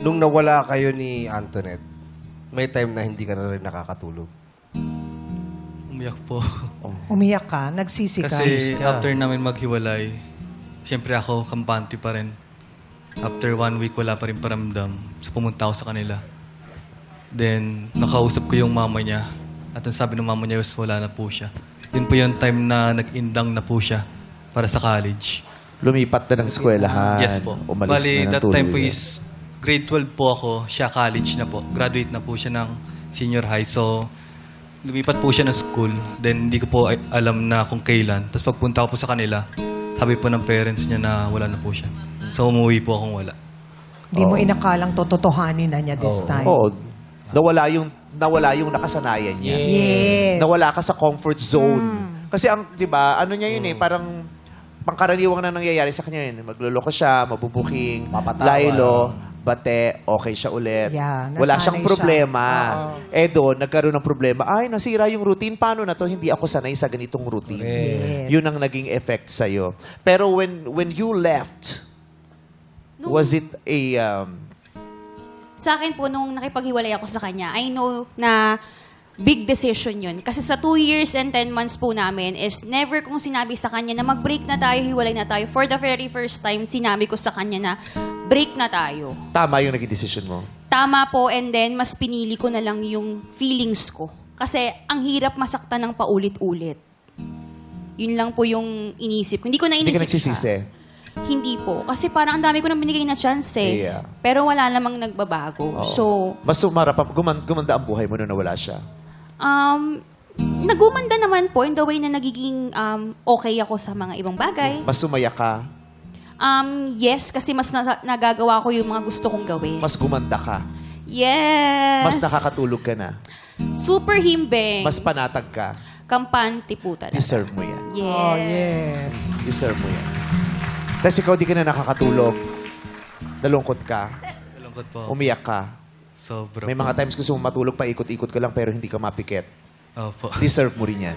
Nung nawala kayo ni Antoinette, may time na hindi ka na rin nakakatulog. Umiyak po. Umiyak ka? Nagsisi ka? Kasi after namin maghiwalay, siyempre ako, kampante pa rin. After 1 week, wala pa rin paramdam. So pumunta ako sa kanila. Then, nakausap ko yung mama niya. At ang sabi ng mama niya was wala na po siya. Yun po yung time na nag-indang na po siya para sa college. Lumipat na ng eskwelahan. Yes po. Umalis Bali, na ng that time po tuluyan. is grade 12 po ako. Siya college na po. Graduate na po siya ng senior high. So, lumipat po siya ng school. Then, hindi ko po alam na kung kailan. Tapos pagpunta ko po sa kanila, sabi po ng parents niya na wala na po siya. So, umuwi po akong wala. Di mo inakalang tototohanin na niya this time. Oo. Nawala yung nakasanayan niya. Yes. Nawala ka sa comfort zone. Kasi ang, 'di ba, ano niya yun parang pangkaraniwang na nangyayari sa kanya yun. Magluloko siya, mabubuking, laylo, bate, okay siya ulit. Yeah, Wala nasanay siyang siya. problema. Oo. Doon, nagkaroon ng problema. Ay, nasira yung routine. Paano na to? Hindi ako sanay sa ganitong routine. Yes. Yun ang naging effect sa'yo. Pero when you left, was it a... Sa akin po, nung nakipaghiwalay ako sa kanya, I know na big decision yun. Kasi sa 2 years and 10 months po namin is never kong sinabi sa kanya na mag-break na tayo, hiwalay na tayo. For the very first time, sinabi ko sa kanya na break na tayo. Tama yung naging decision mo. Tama po, and then mas pinili ko na lang yung feelings ko. Kasi ang hirap masaktan ng paulit-ulit. Yun lang po yung inisip ko. Hindi ko na Hindi inisip ka nagsisisi. siya. Hindi po. Kasi parang ang dami ko nang binigay na chance eh. Yeah. Pero wala namang nagbabago. So, Mas gumanda ang buhay mo nung nawala siya. nagumanda naman po in the way na nagiging okay ako sa mga ibang bagay. Mas sumaya ka. Yes, kasi mas nagagawa ko yung mga gusto kong gawin. Mas gumanda ka. Yes. Mas nakakatulog ka na. Super himbing. Mas panatag ka. Kampante po talaga. Deserve mo yan. Yes. Oh, yes. Deserve mo yan. Tapos ikaw di ka na nakakatulog. Nalungkot ka. Malungkot po. Umiyak ka. Sobra May po. mga times gusto mo matulog pa, ikot-ikot ka lang pero hindi ka mapikit. Opo. Deserve mo rin yan.